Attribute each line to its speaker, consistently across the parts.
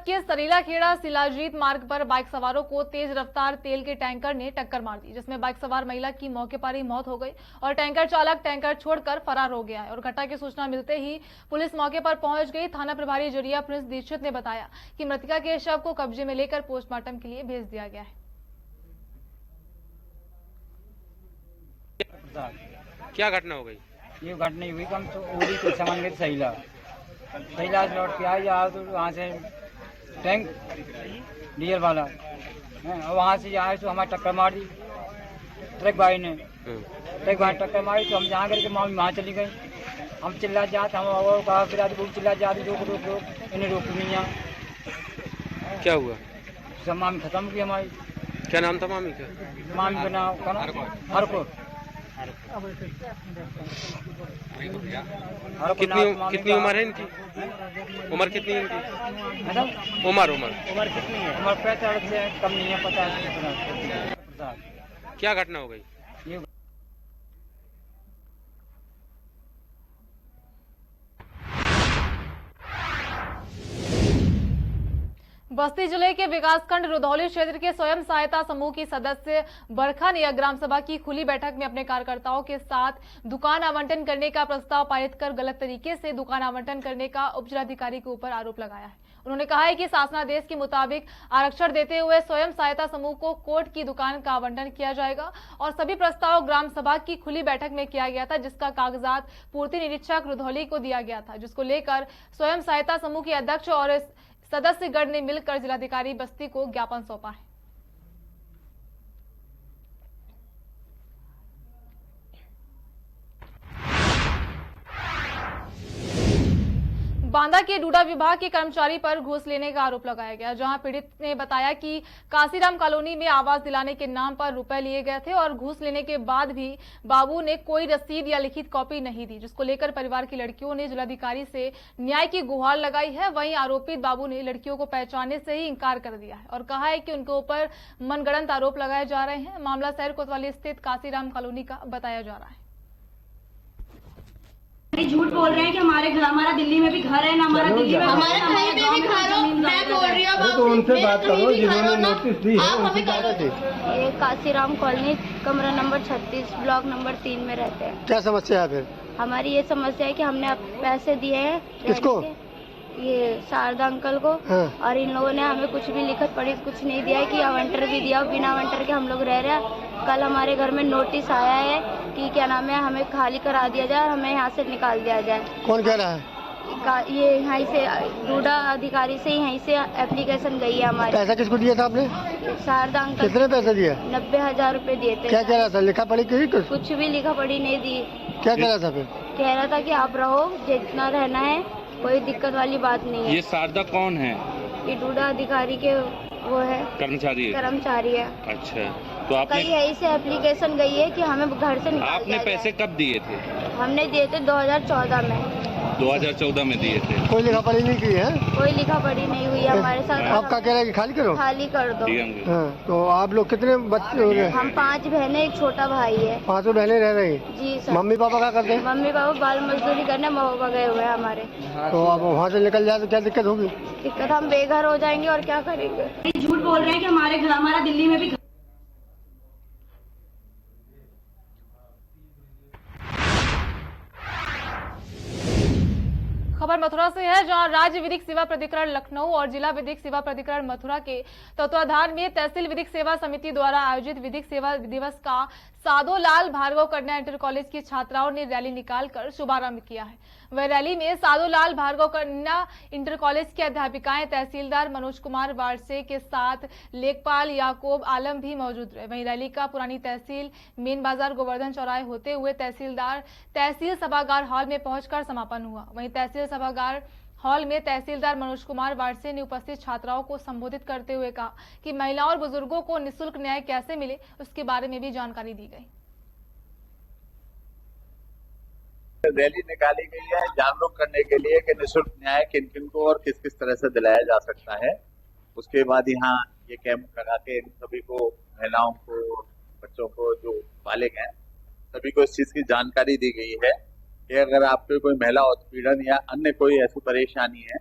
Speaker 1: के सरीला खेड़ा शिलाजीत मार्ग पर बाइक सवारों को तेज रफ्तार तेल के टैंकर ने टक्कर मार दी, जिसमें बाइक सवार महिला की मौके पर ही मौत हो गई और टैंकर चालक टैंकर छोड़कर फरार हो गया है। और घटना की सूचना मिलते ही पुलिस मौके पर पहुंच गई। थाना प्रभारी जरिया प्रिंस दीक्षित ने बताया कि मृतका के शव को कब्जे में लेकर पोस्टमार्टम के लिए भेज दिया गया है।
Speaker 2: क्या घटना हो गई?
Speaker 3: ये घटना हुई हम तो उड़ी के सामान गए सहीला लौट के आए जाओ तो वहाँ से टैंक डीजल वाला और वहाँ से आए तो हमारी टक्कर मार दी ट्रक भाई ने। ट्रक भाई टक्कर मारी तो हम जहाँ करके मामी वहाँ चली गई। हम चिल्ला जाते हम कहा फिर आते बहुत चिल्ला जाते रोक रोक रोक इन्हें रोक नहीं यहाँ।
Speaker 2: क्या हुआ?
Speaker 3: सब मामी खत्म की हमारी।
Speaker 2: क्या नाम था मामी का?
Speaker 3: मामी का नाम हरको।
Speaker 2: कितनी उम्र है इनकी? उम्र कितनी है इनकी?
Speaker 3: मतलब
Speaker 2: उम्र
Speaker 3: कितनी है? उम्र 45 से कम नहीं है, 50।
Speaker 2: क्या घटना हो गई?
Speaker 3: ये
Speaker 1: बस्ती जिले के विकासखंड रुधौली क्षेत्र के स्वयं सहायता समूह की सदस्य बरखा ने ग्राम सभा की खुली बैठक में अपने कार्यकर्ताओं के साथ दुकान आवंटन करने का प्रस्ताव पारित कर गलत तरीके से दुकान आवंटन करने का उपजिलाधिकारी के ऊपर आरोप लगाया है। उन्होंने कहा है कि शासनादेश के मुताबिक आरक्षण देते हुए स्वयं सहायता समूह को कोर्ट की दुकान का आवंटन किया जाएगा और सभी प्रस्ताव ग्राम सभा की खुली बैठक में किया गया था, जिसका कागजात पूर्ति निरीक्षक रुधौली को दिया गया था, जिसको लेकर स्वयं सहायता समूह के अध्यक्ष और सदस्यगण ने मिलकर जिलाधिकारी बस्ती को ज्ञापन सौंपा है। बांदा के डूडा विभाग के कर्मचारी पर घूस लेने का आरोप लगाया गया, जहां पीड़ित ने बताया कि काशीराम कॉलोनी में आवास दिलाने के नाम पर रुपए लिए गए थे और घूस लेने के बाद भी बाबू ने कोई रसीद या लिखित कॉपी नहीं दी, जिसको लेकर परिवार की लड़कियों ने जिलाधिकारी से न्याय की गुहार लगाई है। वहीं आरोपित बाबू ने लड़कियों को पहचानने से ही इंकार कर दिया है और कहा है कि उनके ऊपर मनगढ़ंत आरोप लगाए जा रहे हैं। मामला शहर कोतवाली स्थित काशीराम कॉलोनी का बताया जा रहा है।
Speaker 4: झूठ बोल रहे हैं कि हमारा दिल्ली में भी घर है, ना हमारा दिल्ली में
Speaker 5: हमारे कहीं पे भी घर हो। मैं बोल रही हूँ
Speaker 6: तो उनसे बात करो जिन्होंने नोटिस दी है, उनसे बात दी।
Speaker 7: ये काशीराम कॉलोनी कमरा नंबर 36 ब्लॉक नंबर 3 में रहते हैं।
Speaker 6: क्या समस्या है फिर?
Speaker 7: हमारी ये समस्या है कि हमने पैसे दिए हैं।
Speaker 6: किसको?
Speaker 7: ये शारदा अंकल को।
Speaker 6: हाँ।
Speaker 7: और इन लोगों ने हमें कुछ भी लिखत पढ़ी कुछ नहीं दिया है कि आवंटर भी दिया, बिना आवंटर के हम लोग रह रहे हैं। कल हमारे घर में नोटिस आया है कि क्या नाम है, हमें खाली करा दिया जाए और हमें यहाँ से निकाल दिया जाए।
Speaker 6: कौन कह रहा है?
Speaker 7: ये यहाँ से डूडा अधिकारी से यहीं से एप्लीकेशन गई है हमारी।
Speaker 6: पैसा किसको दिया था आपने?
Speaker 7: शारदा अंकल।
Speaker 6: कितने पैसे दिए?
Speaker 7: 90,000 रुपए दिए थे।
Speaker 6: क्या कह रहा था? लिखा पढ़ी की?
Speaker 7: कुछ भी लिखा पढ़ी नहीं दी।
Speaker 6: क्या कह रहा था फिर?
Speaker 7: कह रहा था कि आप रहो, जितना रहना है, कोई दिक्कत वाली बात नहीं है।
Speaker 2: ये शारदा कौन है?
Speaker 7: ये डूडा अधिकारी के वो है, कर्मचारी है।
Speaker 2: अच्छा, तो आपने
Speaker 7: कहीं यहीं से एप्लीकेशन गई है कि हमें घर से निकाल
Speaker 2: आपने पैसे कब दिए थे?
Speaker 7: हमने दिए थे 2014 में।
Speaker 2: 2014 में दिए थे।
Speaker 6: कोई लिखा पढ़ी नहीं की है?
Speaker 7: कोई लिखा पढ़ी नहीं हुई है हमारे साथ।
Speaker 6: आपका कह रहा है कि खाली करो?
Speaker 7: खाली कर दो।
Speaker 6: हाँ, तो आप लोग कितने बच्चे हो गए?
Speaker 7: हम 5 बहनें, एक छोटा भाई है।
Speaker 6: 5 बहनें रह रही?
Speaker 7: जी सर।
Speaker 6: मम्मी पापा क्या करते हैं?
Speaker 7: मम्मी पापा बाल मजदूरी करने महोबा गए हुए हैं हमारे।
Speaker 6: तो आप वहाँ से निकल जाए तो क्या दिक्कत होगी?
Speaker 7: दिक्कत, हम बेघर हो जाएंगे और क्या करेंगे।
Speaker 4: झूठ बोल रहे हैं कि हमारा दिल्ली में भी
Speaker 1: खबर मथुरा से है, जहां राज्य विधिक सेवा प्राधिकरण लखनऊ और जिला विधिक सेवा प्राधिकरण मथुरा के तत्वाधान में तहसील विधिक सेवा समिति द्वारा आयोजित विधिक सेवा दिवस का साधोलाल भार्गव कन्या इंटर कॉलेज की छात्राओं ने रैली निकालकर शुभारंभ किया है। वह रैली में साधोलाल भार्गव कन्या इंटर कॉलेज की अध्यापिकाएं तहसीलदार मनोज कुमार वारसे के साथ लेखपाल याकूब आलम भी मौजूद रहे। वहीं रैली का पुरानी तहसील मेन बाजार गोवर्धन चौराहे होते हुए तहसील सभागार हॉल में पहुंचकर समापन हुआ। वहीं तहसील सभागार हॉल में तहसीलदार मनोज कुमार वारसे ने उपस्थित छात्राओं को संबोधित करते हुए कहा कि महिलाओं और बुजुर्गों को निःशुल्क न्याय कैसे मिले, उसके बारे में भी जानकारी दी गई।
Speaker 8: रैली निकाली गई है जागरूक करने के लिए कि निःशुल्क न्याय किन किन को और किस किस तरह से दिलाया जा सकता है। उसके बाद यहाँ ये कैंप लगा के इन सभी को, महिलाओं को, बच्चों को, जो बालिग हैं, सभी को इस चीज की जानकारी दी गई है कि अगर आपको कोई महिला उत्पीड़न या अन्य कोई ऐसी परेशानी है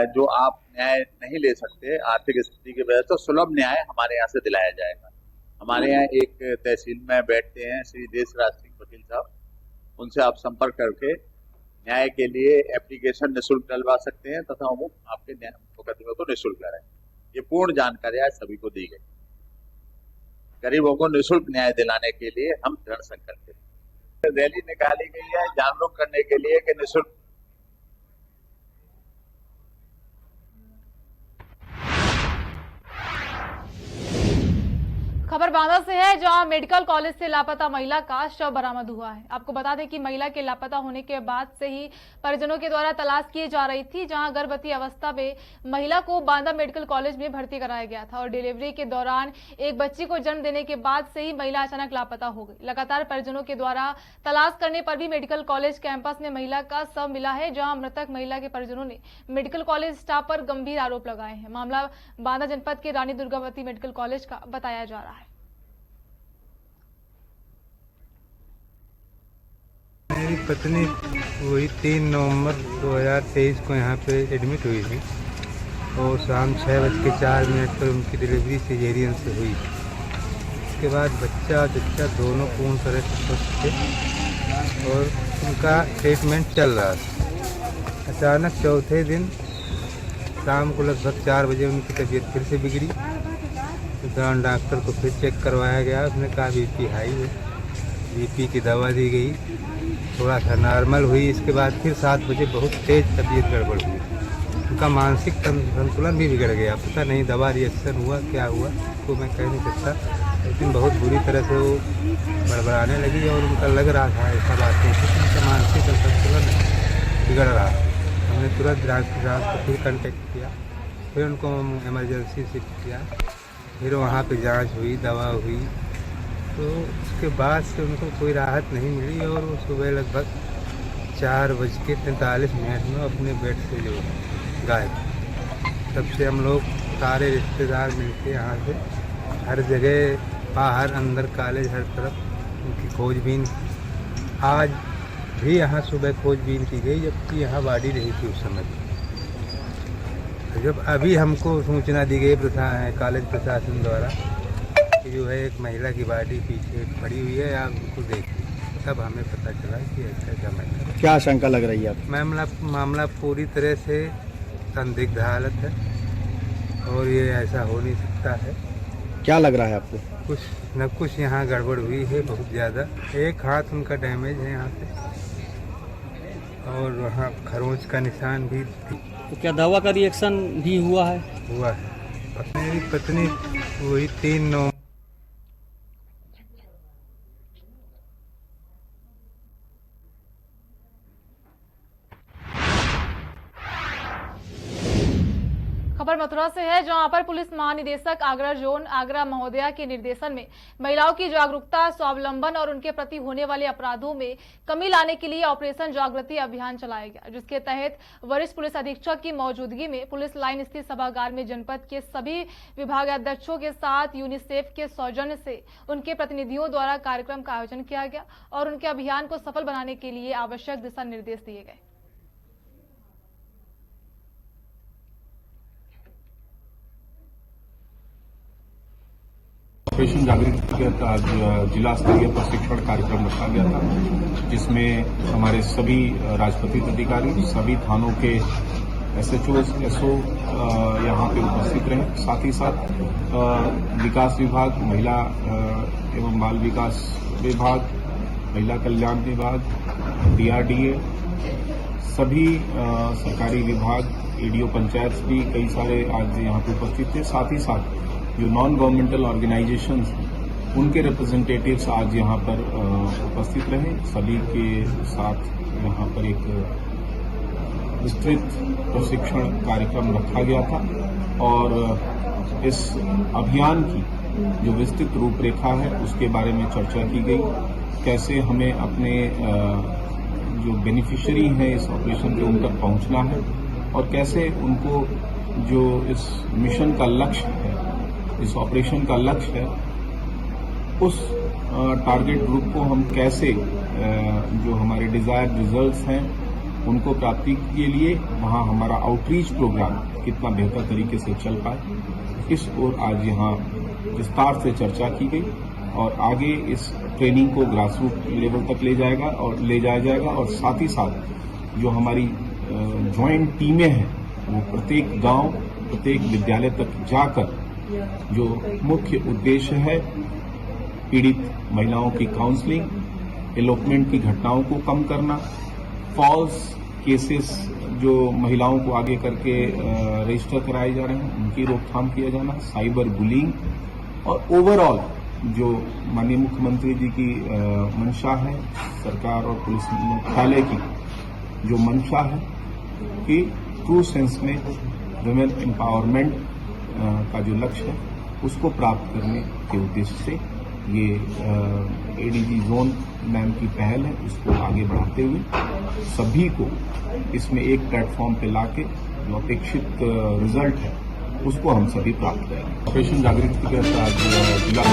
Speaker 8: जो आप न्याय नहीं ले सकते आर्थिक स्थिति की वजह से, तो सुलभ न्याय हमारे यहाँ से दिलाया जाएगा। हमारे यहाँ एक तहसील में बैठते हैं श्री देशराज सिंह वकील साहब, उनसे आप संपर्क करके न्याय के लिए एप्लीकेशन निःशुल्क डलवा सकते हैं तथा वो आपके मुकदमे को निःशुल्क कराएं। ये पूर्ण जानकारी आज सभी को दी गई। गरीबों को निःशुल्क न्याय दिलाने के लिए हम दृढ़ संकल्पित हैं। रैली निकाली गई है जागरूक करने के लिए कि निःशुल्क
Speaker 1: खबर बांदा से है, जहां मेडिकल कॉलेज से लापता महिला का शव बरामद हुआ है। आपको बता दें कि महिला के लापता होने के बाद से ही परिजनों के द्वारा तलाश की जा रही थी, जहां गर्भवती अवस्था में महिला को बांदा मेडिकल कॉलेज में भर्ती कराया गया था और डिलीवरी के दौरान एक बच्ची को जन्म देने के बाद से ही महिला अचानक लापता हो गई। लगातार परिजनों के द्वारा तलाश करने पर भी मेडिकल कॉलेज कैंपस में महिला का शव मिला है, जहाँ मृतक महिला के परिजनों ने मेडिकल कॉलेज स्टाफ पर गंभीर आरोप लगाए हैं। मामला बांदा जनपद के रानी दुर्गावती मेडिकल कॉलेज का बताया जा रहा है।
Speaker 9: मेरी पत्नी वही 3 नवंबर 2023 को यहाँ पे एडमिट हुई थी और शाम 6:04 पर उनकी डिलीवरी सिजेरियन से हुई। उसके बाद बच्चा जच्चा दोनों पूर्ण तरह से स्वस्थ थे और उनका ट्रीटमेंट चल रहा था। अचानक चौथे दिन शाम को लगभग 4 बजे उनकी तबीयत फिर से बिगड़ी। तो डॉक्टर को फिर चेक करवाया गया, उसने कहा BP हाई है, BP की दवा दी गई, थोड़ा सा नॉर्मल हुई। इसके बाद फिर 7 बजे बहुत तेज़ तबीयत गड़बड़ हुई, उनका मानसिक संतुलन भी बिगड़ गया। पता नहीं दवा रिएक्शन हुआ क्या हुआ तो मैं कह नहीं सकता, लेकिन बहुत बुरी तरह से वो बड़बड़ाने लगी और उनका लग रहा था ऐसा बात नहीं थी, उनका मानसिक संतुलन बिगड़ रहा। हमने तुरंत डॉक्टर साहब को फिर कॉन्टेक्ट किया, फिर उनको इमरजेंसी शिफ्ट किया, फिर वहाँ पर जाँच हुई, दवा हुई, तो उसके बाद से उनको कोई राहत नहीं मिली और वो सुबह लगभग 4:43 में अपने बेड से जो गायब। तब से हम लोग सारे रिश्तेदार मिलके यहाँ से हर जगह बाहर अंदर कॉलेज हर तरफ उनकी खोजबीन, आज भी यहाँ सुबह खोजबीन की गई जबकि यहाँ बॉडी रही थी उस समय। जब अभी हमको सूचना दी गई कॉलेज प्रशासन द्वारा कि जो है एक महिला की बॉडी पीछे पड़ी हुई है, आप उनको देखिए, तब हमें पता चला कि ऐसा मैटर।
Speaker 6: क्या आशंका लग रही है आपको?
Speaker 9: मामला पूरी तरह से संदिग्ध हालत है और ये ऐसा हो नहीं सकता है।
Speaker 6: क्या लग रहा है आपको?
Speaker 9: कुछ न कुछ यहाँ गड़बड़ हुई है बहुत ज़्यादा। एक हाथ उनका डैमेज है यहाँ पे और वहाँ खरोंच का निशान भी थी।
Speaker 10: तो क्या दवा का रिएक्शन भी हुआ है?
Speaker 9: हुआ है। मेरी पत्नी वही 3 नवंबर
Speaker 1: खबर मथुरा से है, जहां अपर पुलिस महानिदेशक आगरा जोन आगरा महोदया के निर्देशन में महिलाओं की जागरूकता, स्वावलंबन और उनके प्रति होने वाले अपराधों में कमी लाने के लिए ऑपरेशन जागृति अभियान चलाया गया, जिसके तहत वरिष्ठ पुलिस अधीक्षक की मौजूदगी में पुलिस लाइन स्थित सभागार में जनपद के सभी विभागाध्यक्षों के साथ यूनिसेफ के सौजन्य से उनके प्रतिनिधियों द्वारा कार्यक्रम का आयोजन किया गया और उनके अभियान को सफल बनाने के लिए आवश्यक दिशा निर्देश दिए गए।
Speaker 11: ऑपरेशन जागृति के तहत आज जिला स्तरीय प्रशिक्षण कार्यक्रम रखा गया था, जिसमें हमारे सभी राजपत्रित अधिकारी, सभी थानों के SHO, SO यहाँ पे उपस्थित रहे। साथ ही साथ विकास विभाग, महिला एवं बाल विकास विभाग, महिला कल्याण विभाग, DRDA, सभी सरकारी विभाग, ADO पंचायत भी कई सारे आज यहाँ पे उपस्थित थे। साथ ही साथ जो नॉन गवर्नमेंटल ऑर्गेनाइजेशंस उनके रिप्रेजेंटेटिव्स आज यहाँ पर उपस्थित रहे। सभी के साथ यहाँ पर एक विस्तृत प्रशिक्षण कार्यक्रम रखा गया था और इस अभियान की जो विस्तृत रूपरेखा है उसके बारे में चर्चा की गई। कैसे हमें अपने जो बेनिफिशियरी हैं इस ऑपरेशन के उन तक पहुंचना है और कैसे उनको जो इस मिशन का लक्ष्य है, इस ऑपरेशन का लक्ष्य है, उस टारगेट ग्रुप को हम कैसे जो हमारे डिजायर्ड रिजल्ट्स हैं उनको प्राप्ति के लिए वहाँ हमारा आउटरीच प्रोग्राम कितना बेहतर तरीके से चल पाए, इस ओर आज यहाँ विस्तार से चर्चा की गई और आगे इस ट्रेनिंग को ग्रासरूट लेवल तक ले जाया जाएगा और साथ ही साथ जो हमारी ज्वाइंट टीमें हैं वो प्रत्येक गांव, प्रत्येक विद्यालय तक जाकर जो मुख्य उद्देश्य है पीड़ित महिलाओं की काउंसलिंग, एलोपमेंट की घटनाओं को कम करना, फॉल्स केसेस जो महिलाओं को आगे करके रजिस्टर कराए जा रहे हैं उनकी रोकथाम किया जाना, साइबर बुलिंग और ओवरऑल जो माननीय मुख्यमंत्री जी की मंशा है, सरकार और पुलिस मुख्यालय की जो मंशा है कि ट्रू सेंस में वुमेन एम्पावरमेंट का जो लक्ष्य है उसको प्राप्त करने के उद्देश्य से ये एडीजी जोन मैम की पहल है, उसको आगे बढ़ाते हुए सभी को इसमें एक प्लेटफॉर्म पे लाके जो अपेक्षित रिजल्ट है उसको हम सभी प्राप्त करेंगे। ऑपरेशन जागृति के तहत आज जिला